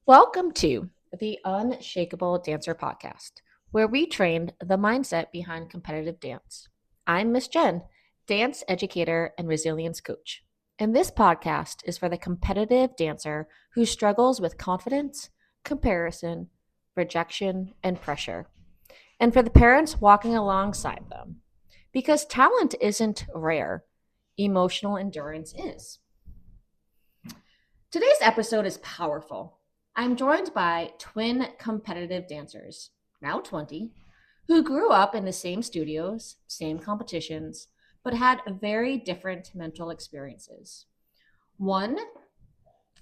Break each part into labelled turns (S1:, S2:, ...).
S1: Welcome to the Unshakable Dancer Podcast, where we train the mindset behind competitive dance. I'm Miss Jen, dance educator and resilience coach. And this podcast is for the competitive dancer who struggles with confidence, comparison, rejection, and pressure, and for the parents walking alongside them. Because talent isn't rare, emotional endurance is. Today's episode is powerful. I'm joined by twin competitive dancers, now 20, who grew up in the same studios, same competitions, but had very different mental experiences. One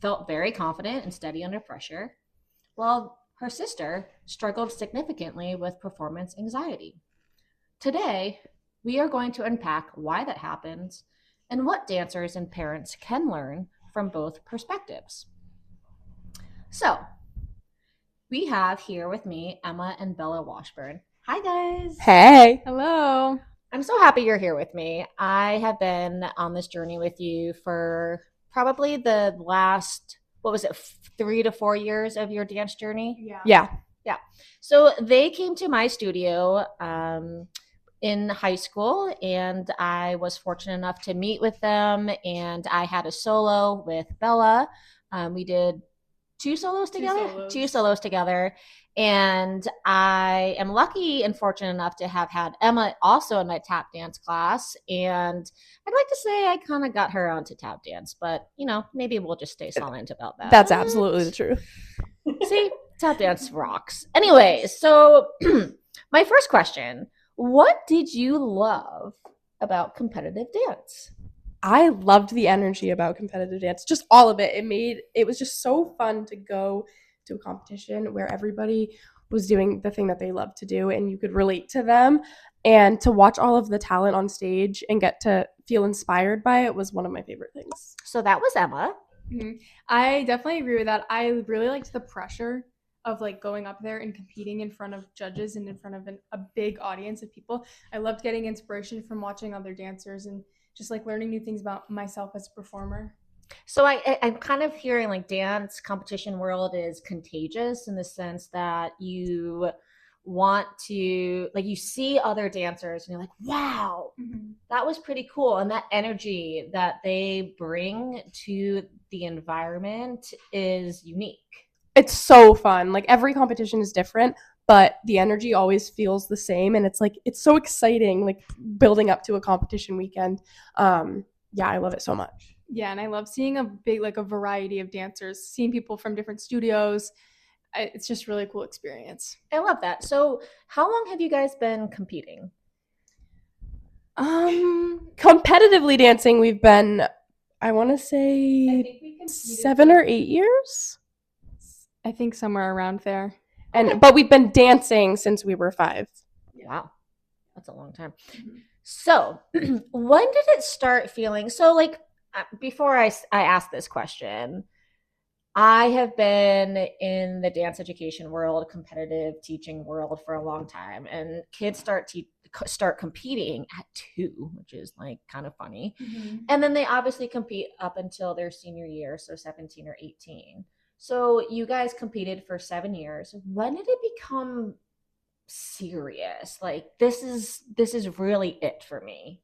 S1: felt very confident and steady under pressure, while her sister struggled significantly with performance anxiety. Today, we are going to unpack why that happens and what dancers and parents can learn from both perspectives. So, we have here with me Emma and Bella Washburn. Hi, guys.
S2: Hey.
S3: Hello.
S1: I'm so happy you're here with me. I have been on this journey with you for probably the last, 3 to 4 years of your dance journey?
S2: Yeah.
S1: So they came to my studio in high school, and I was fortunate enough to meet with them. And I had a solo with Bella. We did two solos together. Two solos together. And I am lucky and fortunate enough to have had Emma also in my tap dance class. And I'd like to say I kind of got her onto tap dance, but maybe we'll just stay silent about that.
S2: That's absolutely the truth.
S1: See, tap dance rocks. Anyway, so my first question, what did you love about competitive dance?
S2: I loved the energy about competitive dance, just all of it. It was just so fun to go to a competition where everybody was doing the thing that they love to do and you could relate to them, and to watch all of the talent on stage and get to feel inspired by it was one of my favorite things.
S1: So that was Emma.
S3: I definitely agree with that. I really liked the pressure of going up there and competing in front of judges and in front of a big audience of people. I loved getting inspiration from watching other dancers and just learning new things about myself as a performer.
S1: So I'm kind of hearing dance competition world is contagious in the sense that you want to you see other dancers and you're like, wow, that was pretty cool. And that energy that they bring to the environment is unique.
S2: It's so fun. Every competition is different, but the energy always feels the same, and it's so exciting, building up to a competition weekend. Yeah, I love it so much.
S3: Yeah, and I love seeing a big a variety of dancers, seeing people from different studios. It's just really cool experience.
S1: I love that. So how long have you guys been competing?
S2: Competitively dancing, we've been, I want to say 7 or 8 years.
S3: I think somewhere around there.
S2: But we've been dancing since we were 5.
S1: Wow, that's a long time. So when did it start feeling so before I ask this question, I have been in the dance education world, competitive teaching world for a long time, and kids start competing at 2, which is kind of funny. And then they obviously compete up until their senior year, so 17 or 18. So you guys competed for 7 years. When did it become serious? This is really it for me.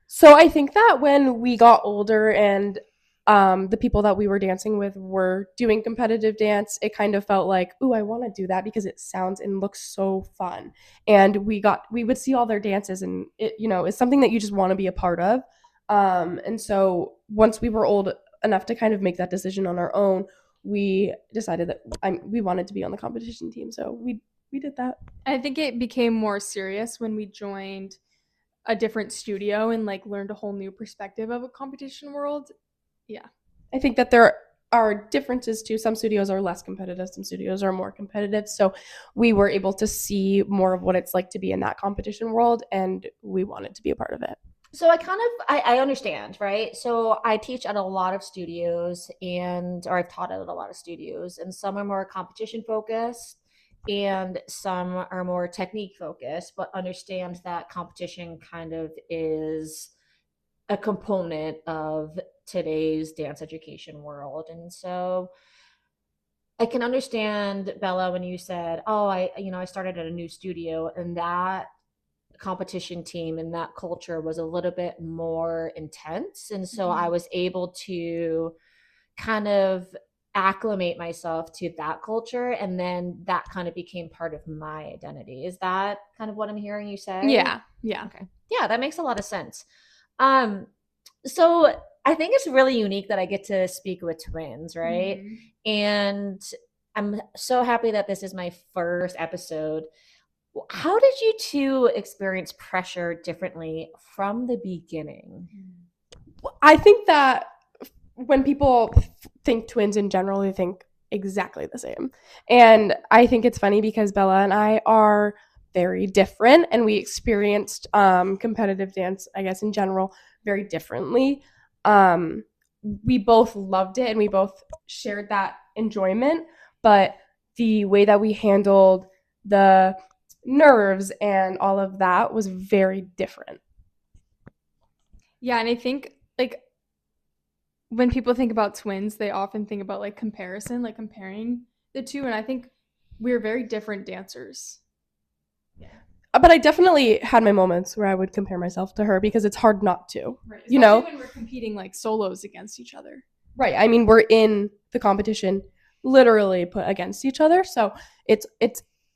S2: So I think that when we got older and the people that we were dancing with were doing competitive dance, it kind of felt like, ooh, I want to do that because it sounds and looks so fun. And we would see all their dances, and it's something that you just want to be a part of. And so once we were old enough to kind of make that decision on our own, we decided that we wanted to be on the competition team. So we did that.
S3: I think it became more serious when we joined a different studio and learned a whole new perspective of a competition world. Yeah.
S2: I think that there are differences too. Some studios are less competitive, some studios are more competitive. So we were able to see more of what it's like to be in that competition world, and we wanted to be a part of it.
S1: So I understand, right? So I teach at a lot of studios or I've taught at a lot of studios, and some are more competition focused and some are more technique focused, but understand that competition kind of is a component of today's dance education world. And so I can understand, Bella, when you said, "Oh, I started at a new studio," and that competition team and that culture was a little bit more intense, and so I
S3: Mhm.
S1: was able to kind of acclimate myself to that culture, and then that kind of became part of my identity. Is that kind of what I'm hearing you say?
S3: Yeah, yeah.
S1: Okay. Yeah, that makes a lot of sense. Um, so I think it's really unique that I get to speak with twins, right?
S3: Mhm.
S1: And I'm so happy that this is my first episode. How did you two experience pressure differently from the beginning?
S2: I think that when people think twins in general, they think exactly the same. And I think it's funny because Bella and I are very different and we experienced competitive dance, I guess, in general, very differently. Um, we both loved it and we both shared that enjoyment, but the way that we handled the nerves and all of that was very different.
S3: Yeah, and I think like when people think about twins, they often think about like comparison, like comparing the two. And I think we're very different dancers.
S2: But I definitely had my moments where I would compare myself to her because it's hard not to.
S3: Right.
S2: You
S3: Especially
S2: know?
S3: when we're competing like solos against each other.
S2: Right. I mean, we're in the competition literally put against each other. So it's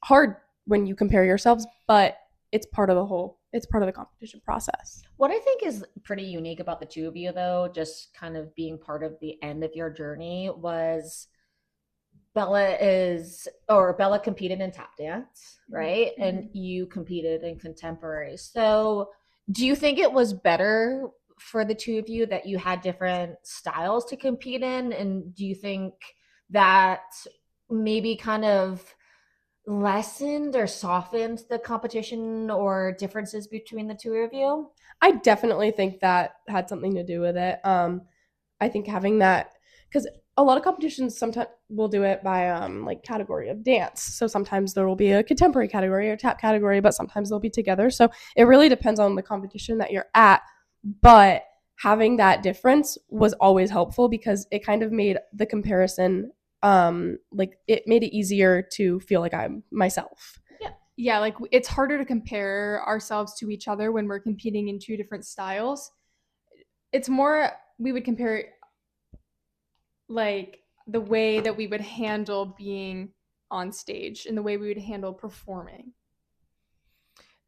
S2: hard when you compare yourselves, but it's part of the whole it's part of the competition process.
S1: What I think is pretty unique about the two of you, though, just kind of being part of the end of your journey, was Bella competed in tap dance, right?
S3: Mm-hmm.
S1: And you competed in contemporary. So, do you think it was better for the two of you that you had different styles to compete in? And do you think that maybe kind of lessened or softened the competition or differences between the two of you?
S2: I definitely think that had something to do with it. I think having that because a lot of competitions sometimes will do it by like category of dance. So sometimes there will be a contemporary category or tap category, but sometimes they'll be together. So it really depends on the competition that you're at. But having that difference was always helpful because it kind of made the comparison like it made it easier to feel like I'm myself.
S3: Yeah, like it's harder to compare ourselves to each other when we're competing in two different styles. It's more we would compare like the way that we would handle being on stage and the way we would handle performing.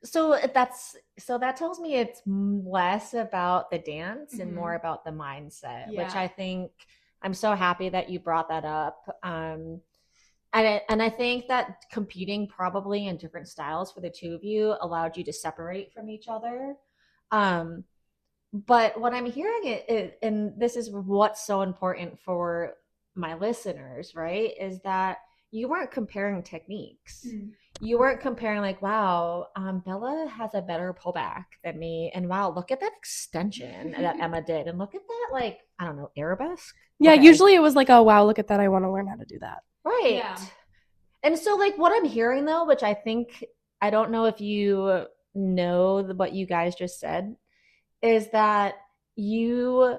S1: So that tells me it's less about the dance and more
S3: Mhm.
S1: about the mindset, which
S3: Yeah.
S1: I think I'm so happy that you brought that up. And I think that competing probably in different styles for the two of you allowed you to separate from each other. Um, but what I'm hearing and this is what's so important for my listeners, right? Is that you weren't comparing techniques.
S3: Mm.
S1: You weren't comparing like, wow, Bella has a better pullback than me, and wow, look at that extension that Emma did, and look at that, like, I don't know, arabesque.
S2: Yeah,
S1: Okay,
S2: usually it was like, oh wow, look at that. I want to learn how to do that.
S1: right.
S3: Yeah.
S1: And so, like, what I'm hearing though, which I think I don't know if you know what you guys just said, is that you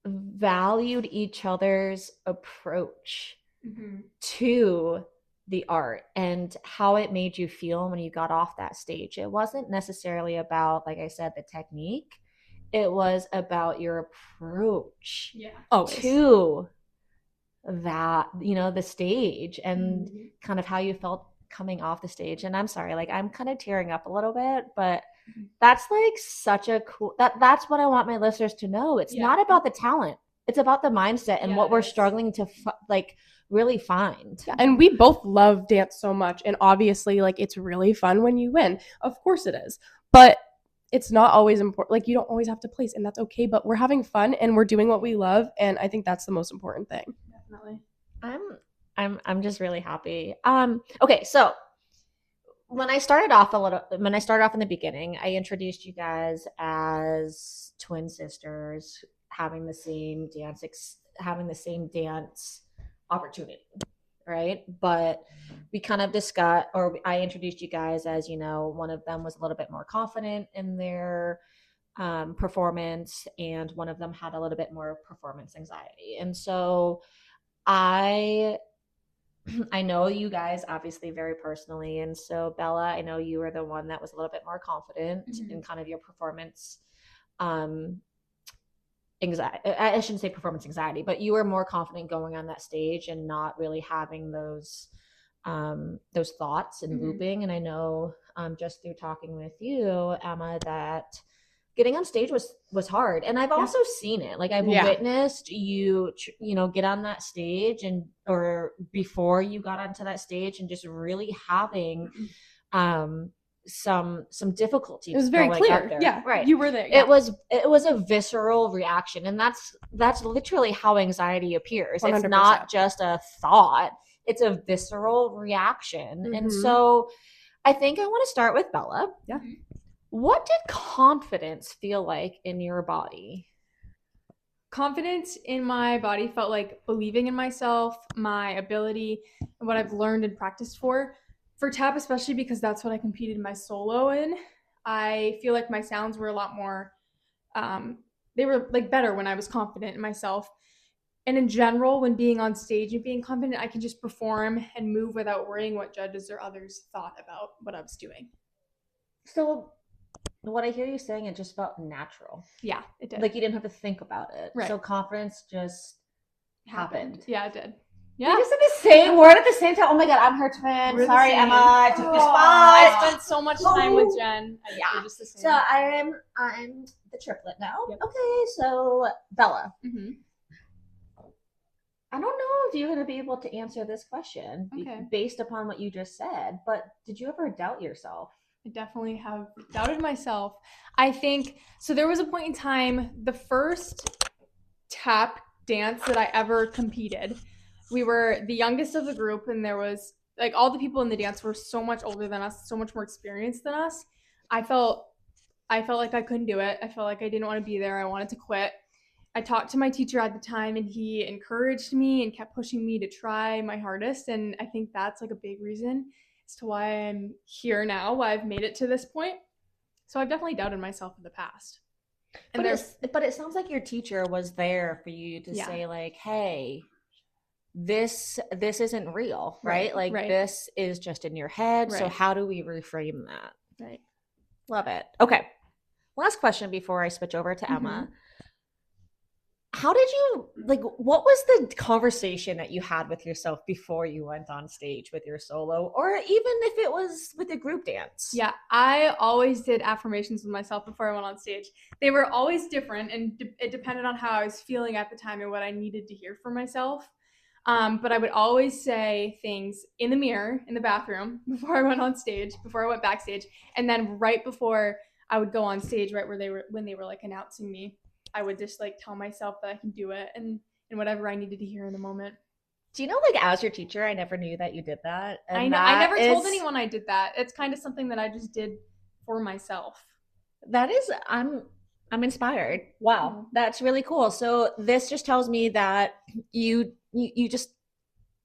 S1: valued each other's approach
S3: Mm-hmm.
S1: to the art and how it made you feel when you got off that stage. It wasn't necessarily about, like I said, the technique, it was about your approach
S3: Yeah.
S2: Always.
S1: to that, the stage and
S3: Mhm.
S1: kind of how you felt coming off the stage. And I'm sorry, like I'm kind of tearing up a little bit, but
S3: Mhm.
S1: that's like such a cool that's what I want my listeners to know. It's
S3: Yeah.
S1: not about the talent. It's about the mindset and
S3: Yeah,
S1: what
S3: it
S1: we're
S3: is.
S1: struggling to like really find.
S2: Yeah, and we both love dance so much, and obviously, like it's really fun when you win. Of course, it is, but it's not always important. Like you don't always have to place, and that's okay. But we're having fun, and we're doing what we love, and I think that's the most important thing.
S3: Definitely.
S1: I'm just really happy. Okay, so when I started off in the beginning, I introduced you guys as twin sisters having the same dance opportunity, right? But we kind of discussed, or I introduced you guys as, one of them was a little bit more confident in their performance, and one of them had a little bit more performance anxiety. And so I I know you guys obviously very personally, and so Bella, I know you were the one that was a little bit more confident in kind of your performance um anxiety. I shouldn't say performance anxiety, but you were more confident going on that stage and not really having those thoughts and looping. And I know just through talking with you, Emma, that getting on stage was hard. And I've also seen it. Like I've witnessed you get on that stage and or before you got onto that stage and just really having some difficulty.
S2: It was very clear. Yeah,
S1: right.
S2: You were there. Yeah.
S1: It was a visceral reaction, and that's literally how anxiety appears. 100%. It's not just a thought; it's a visceral reaction. And so, I think I want to start with Bella.
S2: Yeah.
S3: What did confidence feel like in your body? Confidence in my body felt like believing in myself, my ability, and what I've learned and practiced for tap, especially because that's what I competed my solo in. I feel like my sounds were a lot more, they were like better when I was confident in myself. And in general, when being on stage and being confident, I can just perform and move without worrying what judges or others thought about what I was doing.
S1: So what I hear you saying, it just felt natural.
S3: Yeah, it did.
S1: Like you didn't have to think about it.
S3: Right.
S1: So confidence just happened.
S3: Yeah, it did. Yeah.
S1: They just said the same word at the same time. Oh my God, I'm her twin. Sorry, Emma. I took your spot.
S3: I spent so much time with Jen.
S1: Yeah. Just the same. So I'm the triplet now. Yep. Okay, so Bella. I don't know if you're going to be able to answer this question based upon what you just said, but did you ever doubt yourself?
S3: I definitely have doubted myself. I think, so there was a point in time, the first tap dance that I ever competed, we were the youngest of the group, and there was, like, all the people in the dance were so much older than us, so much more experienced than us. I felt like I couldn't do it. I felt like I didn't want to be there. I wanted to quit. I talked to my teacher at the time, and he encouraged me and kept pushing me to try my hardest. And I think that's like a big reason as to why I'm here now, why I've made it to this point. So I've definitely doubted myself in the past.
S1: And but it sounds like your teacher was there for you to say, like, hey, this isn't real, right? Like this is just in your head. So how do we reframe that?
S3: Right.
S1: Love it. Okay. Last question before I switch over to Emma. How did you, like, what was the conversation that you had with yourself before you went on stage with your solo, or even if it was with a group dance?
S3: Yeah, I always did affirmations with myself before I went on stage. They were always different, and it depended on how I was feeling at the time and what I needed to hear from myself. But I would always say things in the mirror, in the bathroom, before I went on stage, before I went backstage, and then right before I would go on stage, right when they were like announcing me, I would just like tell myself that I can do it and whatever I needed to hear in the moment.
S1: Do you know, like, as your teacher, I never knew that you did that. And
S3: I know. I never told anyone I did that. It's kind of something that I just did for myself.
S1: That is, I'm inspired. Wow. That's really cool. So this just tells me that you just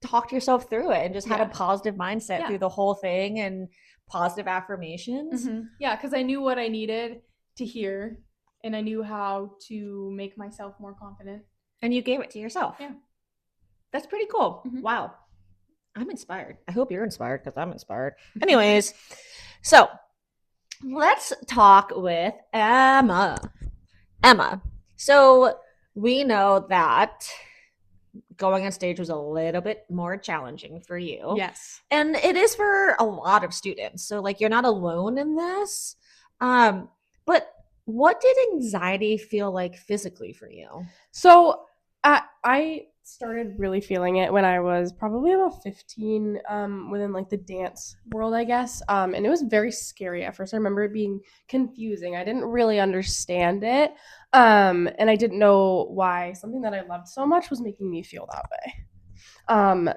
S1: talked yourself through it and just had a positive mindset through the whole thing and positive affirmations.
S3: Yeah, because I knew what I needed to hear. And I knew how to make myself more confident.
S1: And you gave it to yourself.
S3: Yeah.
S1: That's pretty cool. Wow. I'm inspired. I hope you're inspired because I'm inspired. Anyways, so let's talk with Emma. Emma, so we know that going on stage was a little bit more challenging for you.
S3: Yes.
S1: And it is for a lot of students. So, like, you're not alone in this. But what did anxiety feel like physically for you?
S2: So I started really feeling it when I was probably about 15, within like the dance world, I guess. And it was very scary at first. I remember it being confusing. I didn't really understand it. And I didn't know why something that I loved so much was making me feel that way.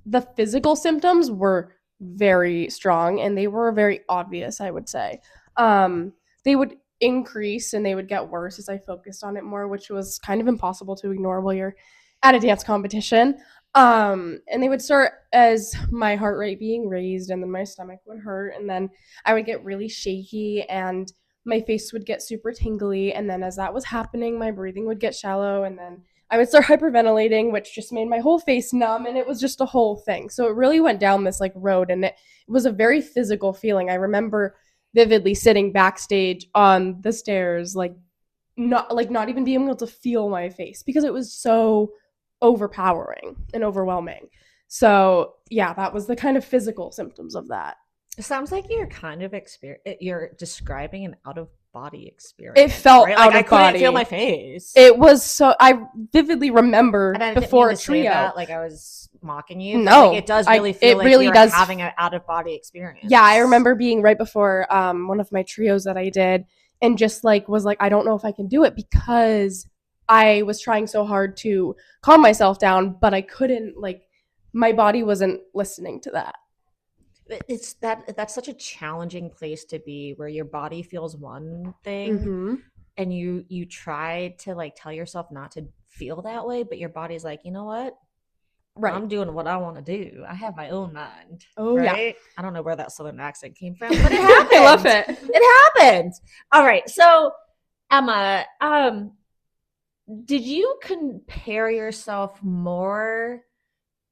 S2: The physical symptoms were very strong and they were very obvious, I would say. They would increase and they would get worse as I focused on it more, which was kind of impossible to ignore while you're at a dance competition. And they would start as my heart rate being raised, and then my stomach would hurt, and then I would get really shaky and my face would get super tingly, and then as that was happening, my breathing would get shallow, and then I would start hyperventilating, which just made my whole face numb, and it was just a whole thing. So it really went down this like road, and it was a very physical feeling. I remember vividly sitting backstage on the stairs, not even being able to feel my face because it was so overpowering and overwhelming. So yeah, that was the kind of physical symptoms of that.
S1: It sounds like you're describing an out of body experience.
S2: It felt
S1: right?
S2: out
S1: like
S2: of
S1: I couldn't
S2: body.
S1: feel my face.
S2: It was so, I vividly remember
S1: and I didn't
S2: before
S1: mean
S2: a
S1: to say
S2: trio.
S1: that, like I was mocking you. But
S2: No,
S1: like, it does really feel
S2: it
S1: like
S2: really
S1: you're
S2: does.
S1: having an out of body experience.
S2: Yeah, I remember being right before one of my trios that I did, and just like was like, I don't know if I can do it because I was trying so hard to calm myself down, but I couldn't, like, my body wasn't listening to that.
S1: That's such a challenging place to be, where your body feels one thing
S2: Mm-hmm.
S1: and you try to like tell yourself not to feel that way, but your body's like, you know what?
S2: Right.
S1: I'm doing what I want to do. I have my own mind.
S2: Oh, yeah.
S1: right? I don't know where that southern accent came from, but it happened.
S2: I love it.
S1: It happened. All right. So, Emma, did you compare yourself more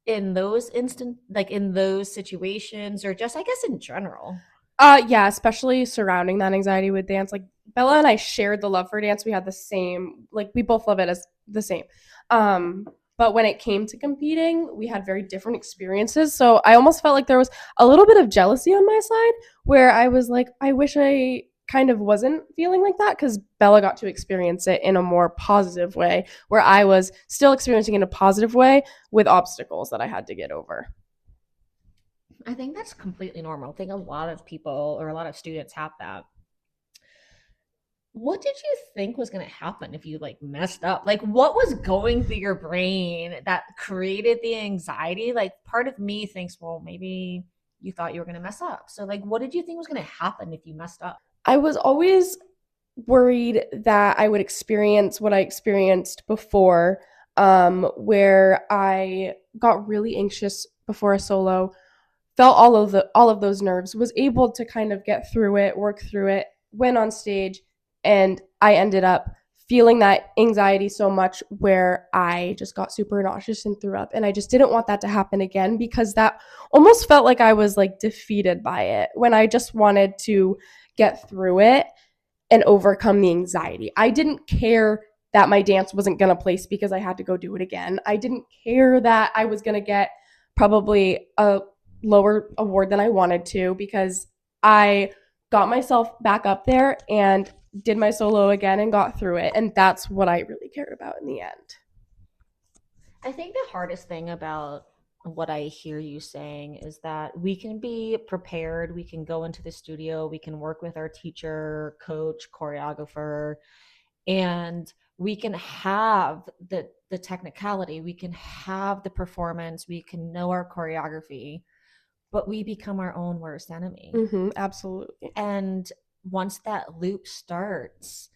S1: in those in those situations, or just I guess in general?
S2: Yeah, especially surrounding that anxiety with dance. Like, Bella and I shared the love for dance. We had the same, like, we both love it as the same. But when it came to competing, we had very different experiences. So I almost felt like there was a little bit of jealousy on my side, where I was like, I wish I kind of wasn't feeling like that, because Bella got to experience it in a more positive way, where I was still experiencing it in a positive way with obstacles that I had to get over.
S1: I think that's completely normal. I think a lot of people or a lot of students have that. What did you think was going to happen if you like messed up? Like, what was going through your brain that created the anxiety? Like, part of me thinks, well, maybe you thought you were going to mess up. So like, what did you think was going to happen if you messed up?
S2: I was always worried that I would experience what I experienced before, where I got really anxious before a solo, felt all of those nerves, was able to kind of get through it, work through it, went on stage, and I ended up feeling that anxiety so much where I just got super nauseous and threw up. And I just didn't want that to happen again, because that almost felt like I was like defeated by it, when I just wanted to get through it and overcome the anxiety. I didn't care that my dance wasn't going to place because I had to go do it again. I didn't care that I was going to get probably a lower award than I wanted to, because I got myself back up there and did my solo again and got through it. And that's what I really cared about in the end.
S1: I think the hardest thing about what I hear you saying is that we can be prepared. We can go into the studio, we can work with our teacher, coach, choreographer, and we can have the technicality, we can have the performance, we can know our choreography, but we become our own worst enemy.
S2: Mm-hmm, absolutely.
S1: And once that loop starts,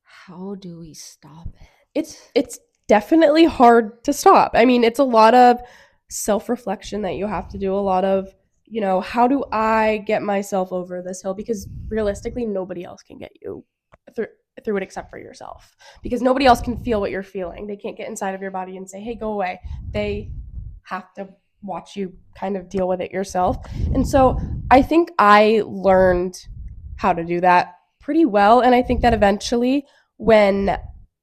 S1: how do we stop it?
S2: It's definitely hard to stop. I mean, it's a lot of self-reflection that you have to do, a lot of, how do I get myself over this hill? Because realistically, nobody else can get you through it except for yourself, because nobody else can feel what you're feeling. They can't get inside of your body and say, hey, go away. They have to watch you kind of deal with it yourself. And so I think I learned how to do that pretty well. And I think that eventually, when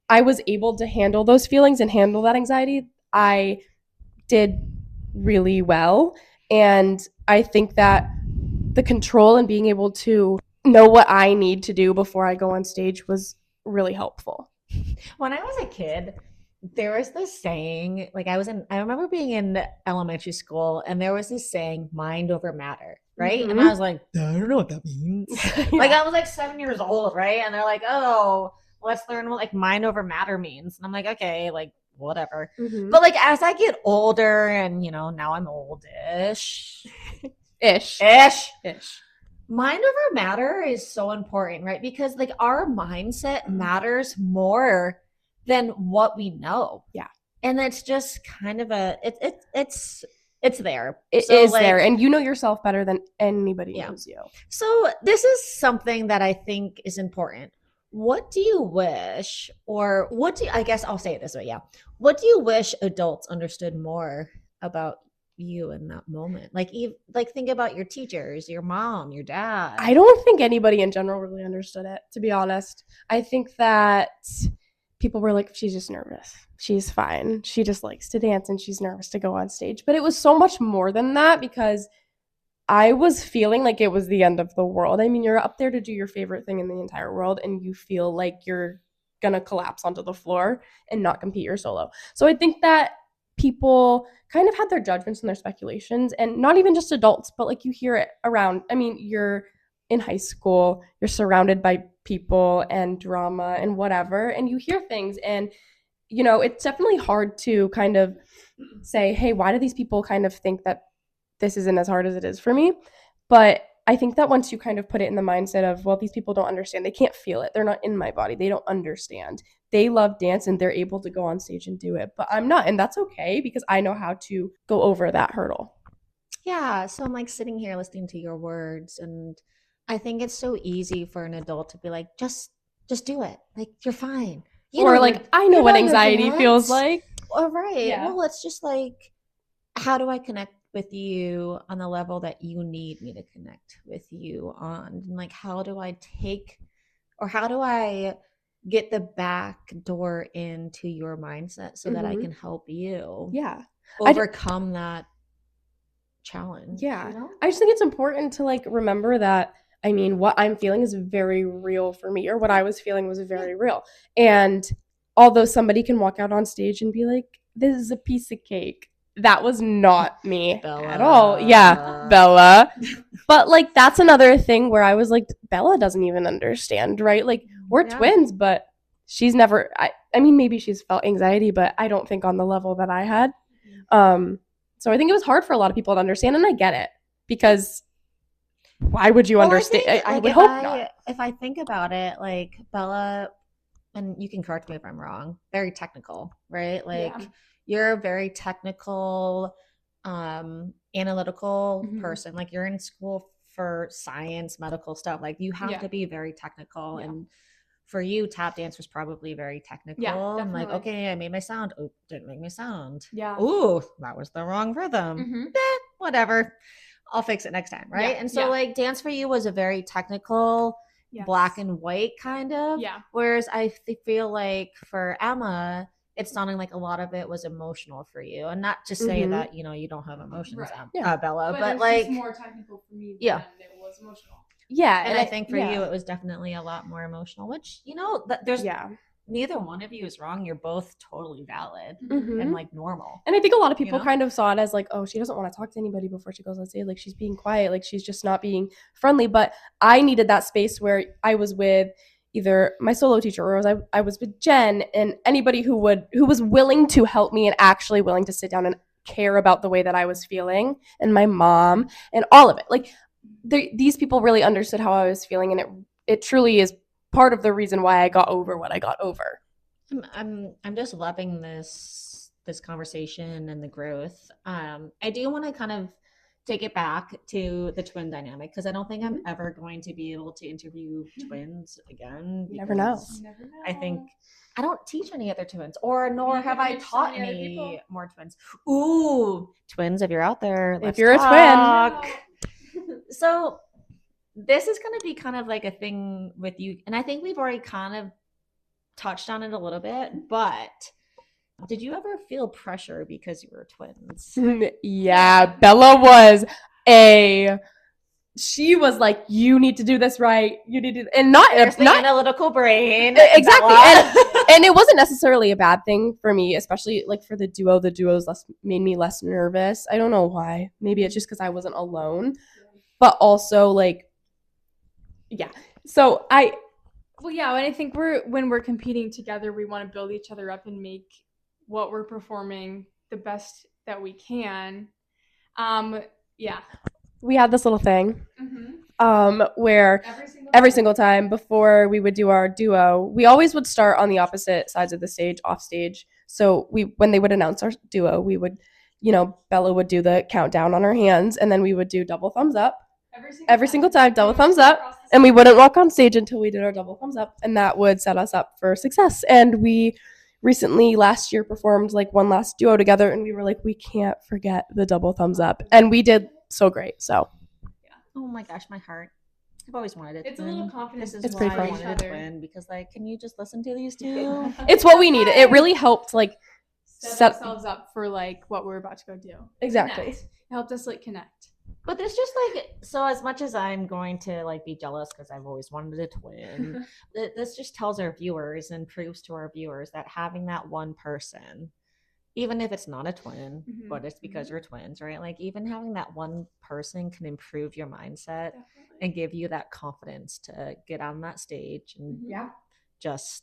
S2: I was able to handle those feelings and handle that anxiety, I did really well. And I think that the control and being able to know what I need to do before I go on stage was really helpful.
S1: When I was a kid, there was this saying, like I remember being in elementary school, and there was this saying, mind over matter, right?
S2: Mm-hmm.
S1: And I was like, I don't know what that means.
S2: Yeah.
S1: Like I was like 7 years old, right? And they're like, oh, let's learn what like mind over matter means. And I'm like, okay, like whatever.
S2: Mm-hmm.
S1: But like as I get older, and now I'm oldish.
S2: Ish.
S1: Mind over matter is so important, right? Because like our mindset matters more than what we know.
S2: Yeah.
S1: And it's just kind of it's there.
S2: It is there. And you know yourself better than anybody knows you.
S1: So this is something that I think is important. what do you wish, or what do I guess I'll say it this way, yeah. What do you wish adults understood more about you in that moment? Like, like think about your teachers, your mom, your dad.
S2: I don't think anybody in general really understood it, to be honest. I think that people were like, she's just nervous. She's fine. She just likes to dance and she's nervous to go on stage. But it was so much more than that because I was feeling like it was the end of the world. I mean, you're up there to do your favorite thing in the entire world and you feel like you're going to collapse onto the floor and not compete your solo. So I think that people kind of had their judgments and their speculations, and not even just adults, but like you hear it around. I mean, you're in high school, you're surrounded by people and drama and whatever, and you hear things, and you know, it's definitely hard to kind of say, hey, why do these people kind of think that this isn't as hard as it is for me? But I think that once you kind of put it in the mindset of, well, these people don't understand, they can't feel it, they're not in my body, they don't understand, they love dance and they're able to go on stage and do it, but I'm not, and that's okay because I know how to go over that hurdle.
S1: Yeah, so I'm like sitting here listening to your words, and I think it's so easy for an adult to be like, just do it. Like, you're fine. You
S2: Or
S1: know
S2: like,
S1: your-
S2: I know
S1: you
S2: what
S1: your
S2: anxiety feels
S1: dance.
S2: like.
S1: All right.
S2: Yeah.
S1: Well, it's just like, how do I connect with you on the level that you need me to connect with you on? And like, how do I take, or how do I get the back door into your mindset so that I
S2: Mhm.
S1: can help you
S2: Yeah.
S1: overcome that challenge?
S2: Yeah.
S1: You know?
S2: I just think it's important to like remember that, I mean, what I'm feeling is very real for me, or what I was feeling was very real. And although somebody can walk out on stage and be like, this is a piece of cake, that was not me at all. Yeah, Bella. But like, that's another thing where I was like, Bella doesn't even understand, right? Like, we're
S1: Yeah.
S2: twins, but she's never, I mean, maybe she's felt anxiety, but I don't think on the level that I had. So I think it was hard for a lot of people to understand, and I get it, because why would you
S1: Well,
S2: understand?
S1: think,
S2: I
S1: like,
S2: would
S1: if
S2: hope
S1: I,
S2: not.
S1: If I think about it, like Bella, and you can correct me if I'm wrong, very technical, right? Like
S3: Yeah.
S1: you're a very technical, analytical
S3: Mhm.
S1: person. Like you're in school for science, medical stuff. Like you have
S3: Yeah.
S1: to be very technical.
S3: Yeah.
S1: And for you, tap dance was probably very technical.
S3: Yeah,
S1: I'm like,
S3: definitely.
S1: okay, I made my sound. Oh, didn't make my sound.
S3: Yeah.
S1: Ooh, that was the wrong rhythm.
S3: Mhm.
S1: Whatever. I'll fix it next time, right?
S3: Yeah,
S1: And so
S3: yeah.
S1: like dance for you was a very technical,
S3: Yes.
S1: black and white kind of.
S3: Yeah.
S1: Whereas I feel like for Emma, it's sounding like a lot of it was emotional for you, and not to say
S2: Mhm.
S1: that you know you don't have emotions,
S3: Right.
S2: Yeah.
S1: Bella,
S3: But,
S1: but
S3: it was
S1: like
S3: just more technical for me
S1: Yeah.
S3: than it was emotional.
S2: Yeah,
S1: and I think for
S2: yeah.
S1: you it was definitely a lot more emotional, which you know there's
S2: Yeah.
S1: neither one of you is wrong. You're both totally valid
S2: Mhm.
S1: and like normal.
S2: And I think a lot of people
S1: know?
S2: kind of saw it as like, oh, she doesn't want to talk to anybody before she goes on stage. Like, she's being quiet. Like, she's just not being friendly. But I needed that space where I was with either my solo teacher, or I was with Jen, and anybody who was willing to help me and actually willing to sit down and care about the way that I was feeling, and my mom and all of it. Like, these people really understood how I was feeling, and it truly is part of the reason why I got over what I got over.
S1: I'm just loving this conversation and the growth. I do want to kind of take it back to the twin dynamic, because I don't think I'm ever going to be able to interview twins again.
S2: You never know.
S1: because
S3: You never know.
S1: I think I don't teach any other twins, or nor
S3: You
S1: have
S3: can
S1: I
S3: teach so
S1: taught
S3: many other
S1: any
S3: people.
S1: more twins. Ooh, twins! If you're out there,
S2: If
S1: let's
S2: you're a twin.
S1: talk. So this is going to be kind of like a thing with you, and I think we've already kind of touched on it a little bit, but did you ever feel pressure because you were twins?
S2: Yeah, Bella was she was like, you need to do this right. You need to, and
S1: There's the
S2: not
S1: analytical brain.
S2: exactly.
S1: Bella.
S2: And it wasn't necessarily a bad thing for me, especially like for the duo. The duos made me less nervous. I don't know why. Maybe it's just because I wasn't alone, but also like, yeah. So
S3: Well, yeah, and I think when we're competing together, we want to build each other up and make what we're performing the best that we can. Yeah.
S2: we had this little thing
S3: Mm-hmm.
S2: where every single time before we would do our duo, we always would start on the opposite sides of the stage, off stage. So when they would announce our duo, we would, Bella would do the countdown on her hands, and then we would do double thumbs up, Every single time, double thumbs up. And we wouldn't walk on stage until we did our double thumbs up, and that would set us up for success. And we recently, last year, performed like one last duo together, and we were like, we can't forget the double thumbs up. And we did so great. So
S1: Oh my gosh, my heart. I've always wanted it.
S3: It's a little confidence.
S1: This is
S2: It's
S1: why
S2: pretty
S1: I
S2: fun.
S1: wanted a twin, because like, can you just listen to these two?
S2: it's what we needed. It really helped like
S3: set ourselves up for like what we're about to go do.
S2: exactly.
S3: Connect. It helped us like connect.
S1: But there's just like, so as much as I'm going to like be jealous because I've always wanted a twin, this just tells our viewers and proves to our viewers that having that one person, even if it's not a twin,
S3: Mhm.
S1: but it's because you're twins, right? Like even having that one person can improve your mindset and give you that confidence to get on that stage and
S2: Yeah.
S1: just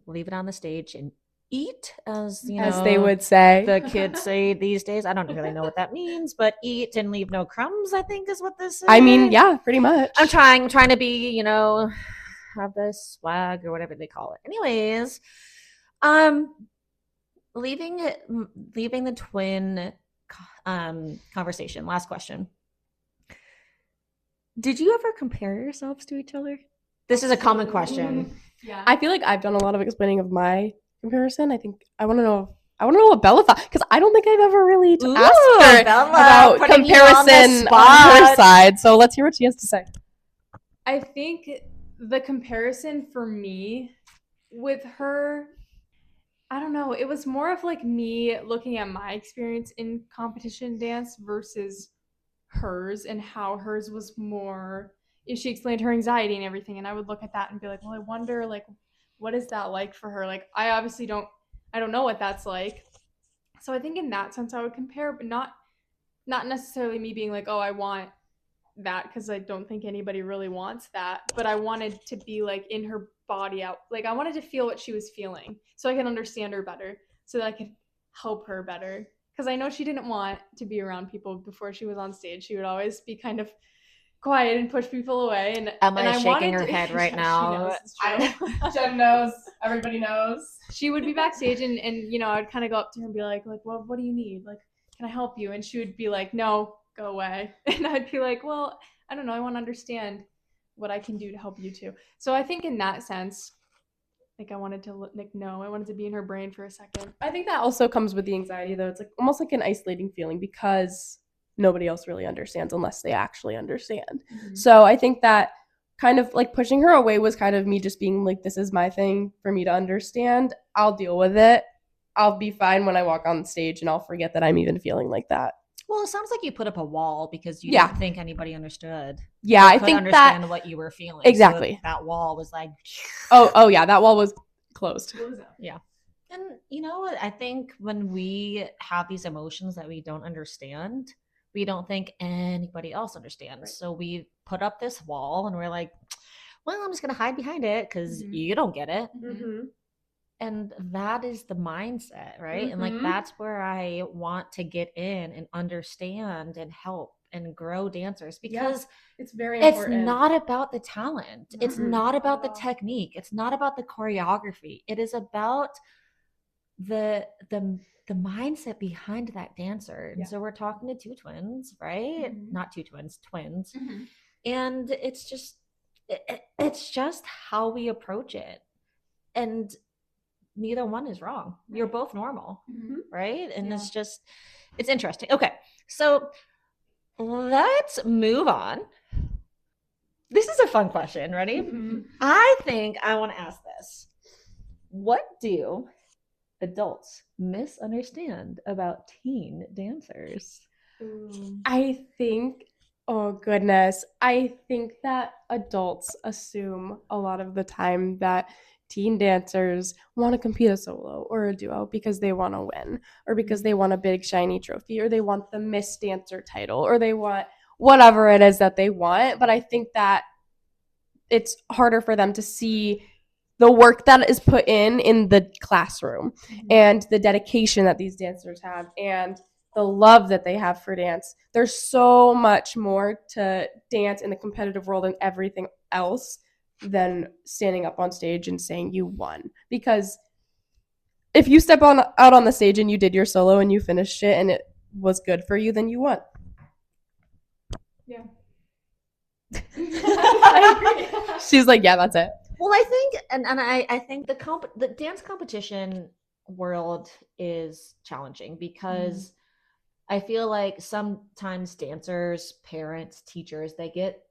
S1: leave it on the stage and eat, as you
S2: As
S1: know,
S2: they would say.
S1: the kids say these days. I don't really know what that means, but eat and leave no crumbs, I think is what this is.
S2: I mean, yeah, pretty much.
S1: I'm trying to be, you know, have this swag or whatever they call it. Anyways, leaving the twin conversation. Last question. Did you ever compare yourselves to each other? This is a common question.
S3: Yeah.
S2: I feel like I've done a lot of explaining of my comparison. I think I want to know what Bella thought, because I don't think I've ever really
S1: Ooh,
S2: asked her
S1: Bella,
S2: about
S1: putting you on the
S2: comparison on her
S1: spot.
S2: side. So let's hear what she has to say.
S3: I think the comparison for me with her, I don't know, it was more of like me looking at my experience in competition dance versus hers, and how hers was more, she explained her anxiety and everything, and I would look at that and be like, well, I wonder like what is that like for her? Like I obviously don't know what that's like. So I think in that sense I would compare, but not necessarily me being like, oh, I want that, because I don't think anybody really wants that, but I wanted to be like in her body out, like I wanted to feel what she was feeling so I could understand her better, so that I could help her better, because I know she didn't want to be around people before she was on stage. She would always be kind of quiet and push people away, and
S1: Emma
S3: and
S1: is
S3: I
S1: shaking
S3: wanted
S1: her
S3: to-
S1: head right
S3: Yeah,
S1: now.
S3: she knows, it's true.
S2: Jen knows. Everybody knows.
S3: She would be backstage, and you know, I'd kind of go up to her and be like, well, what do you need? Like, can I help you? And she would be like, no, go away. And I'd be like, well, I don't know. I want to understand what I can do to help you too. So I think in that sense, like I wanted to I wanted to be in her brain for a second.
S2: I think that also comes with the anxiety, though. It's like almost like an isolating feeling, because nobody else really understands unless they actually understand. So I think that kind of like pushing her away was kind of me just being like, this is my thing for me to understand. I'll deal with it. I'll be fine when I walk on stage, and I'll forget that I'm even feeling like that.
S1: Well, it sounds like you put up a wall because you
S2: Yeah.
S1: didn't think anybody understood.
S2: Yeah,
S1: Or
S2: I
S1: could
S2: think
S1: understand
S2: that
S1: what you were feeling.
S2: Exactly.
S1: So that wall was like,
S2: oh yeah, that wall was closed.
S1: and you know what? I think when we have these emotions that we don't understand, we don't think anybody else understands.
S2: Right.
S1: So we put up this wall and we're like, well, I'm just going to hide behind it because
S3: Mhm.
S1: you don't get it.
S2: Mm-hmm.
S1: And that is the mindset, right? And like
S2: Mhm.
S1: that's where I want to get in and understand and help and grow dancers, because
S2: It's very
S1: it's
S2: important.
S1: not about the talent. It's
S2: Mm-mm.
S1: not about the
S3: Not at all.
S1: technique. It's not about the choreography. It is about the mindset behind that dancer. And
S2: Yeah.
S1: so we're talking to two twins, right?
S3: Mhm.
S1: Not two twins, twins.
S3: Mhm.
S1: And it's just how we approach it. And neither one is wrong. You're both normal, right? And
S3: Yeah.
S1: it's interesting. Okay. So let's move on. This is a fun question. Ready?
S3: Mhm.
S1: I think I want to ask this. What do adults misunderstand about teen dancers?
S2: I think, oh goodness, I think that adults assume a lot of the time that teen dancers want to compete a solo or a duo because they want to win, or because they want a big shiny trophy, or they want the Miss Dancer title, or they want whatever it is that they want. But I think that it's harder for them to see the work that is put in the classroom, and the dedication that these dancers have, and the love that they have for dance. There's so much more to dance in the competitive world and everything else than standing up on stage and saying you won. Because if you step out on the stage and you did your solo and you finished it and it was good for you, then you won.
S3: Yeah. I agree.
S2: She's like, yeah, that's it.
S1: Well, I think, and I think the dance competition world is challenging because I feel like sometimes dancers, parents, teachers, they get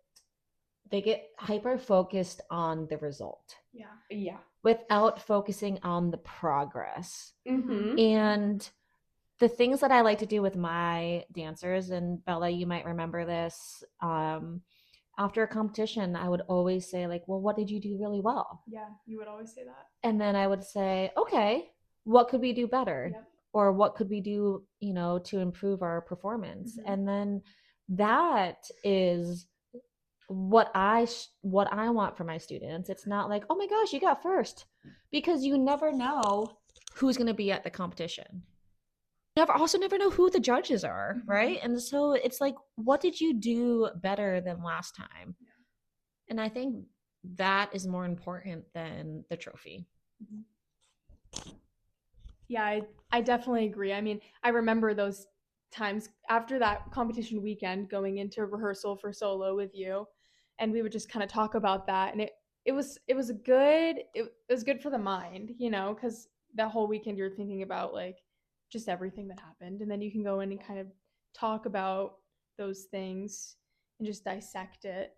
S1: hyper focused on the result
S2: Yeah.
S1: without focusing on the progress.
S2: Mm-hmm.
S1: And the things that I like to do with my dancers, and Bella, you might remember this, after a competition, I would always say, like, well, what did you do really well?
S3: Yeah, you would always say that.
S1: And then I would say, okay, what could we do better?
S3: Yep.
S1: Or what could we do, to improve our performance? And then that is what I want for my students. It's not like, oh my gosh, you got first, because you never know who's going to be at the competition. Never know who the judges are, right? And so it's like, what did you do better than last time? And I think that is more important than the trophy.
S3: Yeah, I definitely agree. I mean, I remember those times after that competition weekend going into rehearsal for solo with you, and we would just kind of talk about that, and it was good for the mind, because that whole weekend you're thinking about like just everything that happened, and then you can go in and kind of talk about those things and just dissect it.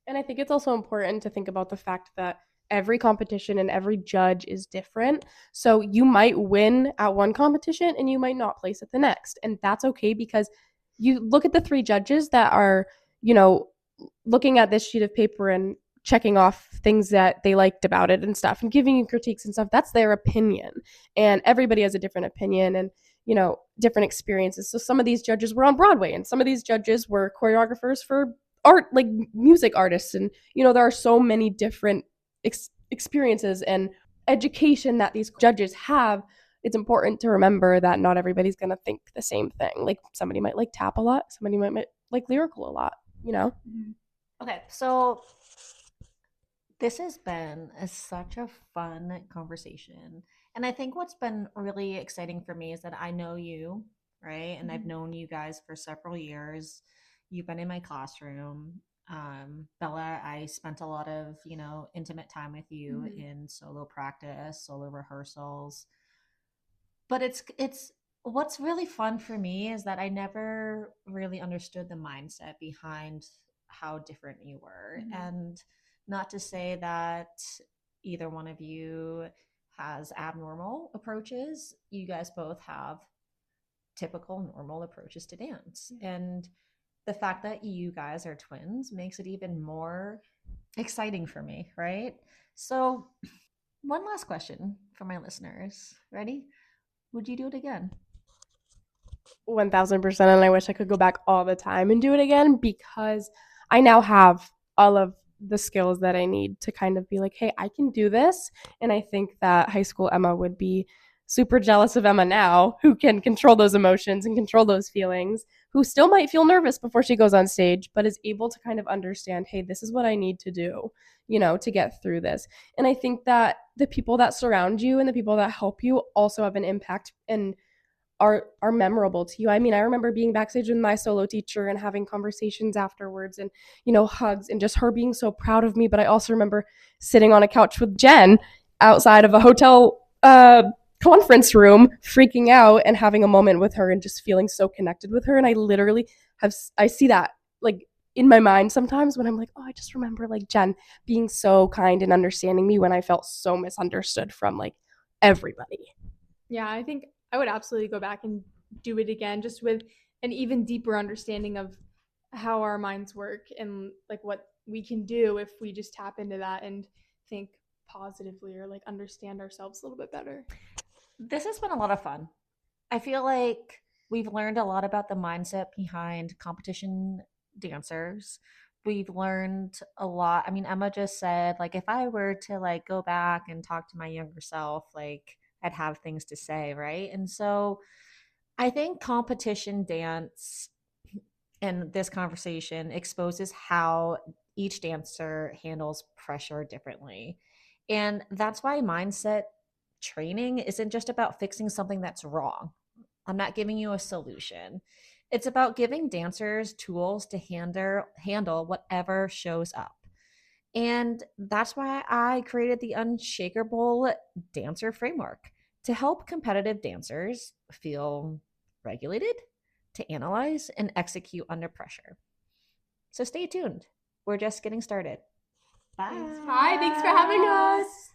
S2: And I think it's also important to think about the fact that every competition and every judge is different. So you might win at one competition and you might not place at the next. And that's okay, because you look at the three judges that are, looking at this sheet of paper and checking off things that they liked about it and stuff and giving you critiques and stuff. That's their opinion. And everybody has a different opinion and, different experiences. So some of these judges were on Broadway and some of these judges were choreographers for art, like music artists. And, there are so many different experiences and education that these judges have. It's important to remember that not everybody's going to think the same thing. Like somebody might like tap a lot, somebody might like lyrical a lot,
S1: Okay, so this has been such a fun conversation. And I think what's been really exciting for me is that I know you, right? And I've known you guys for several years. You've been in my classroom. Bella, I spent a lot of, intimate time with you in solo practice, solo rehearsals. But it's what's really fun for me is that I never really understood the mindset behind how different you were. And not to say that either one of you has abnormal approaches. You guys both have typical normal approaches to dance. And the fact that you guys are twins makes it even more exciting for me, right? So, one last question for my listeners. Ready? Would you do it again?
S2: 1000%. And I wish I could go back all the time and do it again, because I now have all of the skills that I need to kind of be like, hey, I can do this. And I think that high school Emma would be super jealous of Emma now, who can control those emotions and control those feelings, who still might feel nervous before she goes on stage, but is able to kind of understand, hey, this is what I need to do, to get through this. And I think that the people that surround you and the people that help you also have an impact and are memorable to you. I mean, I remember being backstage with my solo teacher and having conversations afterwards and, hugs and just her being so proud of me. But I also remember sitting on a couch with Jen outside of a hotel conference room, freaking out and having a moment with her and just feeling so connected with her. And I literally I see that like in my mind sometimes when I'm like, oh, I just remember like Jen being so kind and understanding me when I felt so misunderstood from like everybody.
S3: Yeah, I think I would absolutely go back and do it again, just with an even deeper understanding of how our minds work and like what we can do if we just tap into that and think positively or like understand ourselves a little bit better.
S1: This has been a lot of fun. I feel like we've learned a lot about the mindset behind competition dancers. We've learned a lot. I mean, Emma just said, like, if I were to like go back and talk to my younger self, like I'd have things to say, right? And so I think competition dance and this conversation exposes how each dancer handles pressure differently. And that's why mindset training isn't just about fixing something that's wrong. I'm not giving you a solution. It's about giving dancers tools to handle whatever shows up. And that's why I created the Unshakable Dancer Framework to help competitive dancers feel regulated, to analyze, and execute under pressure. So stay tuned. We're just getting started. Bye.
S3: Hi, thanks for having us.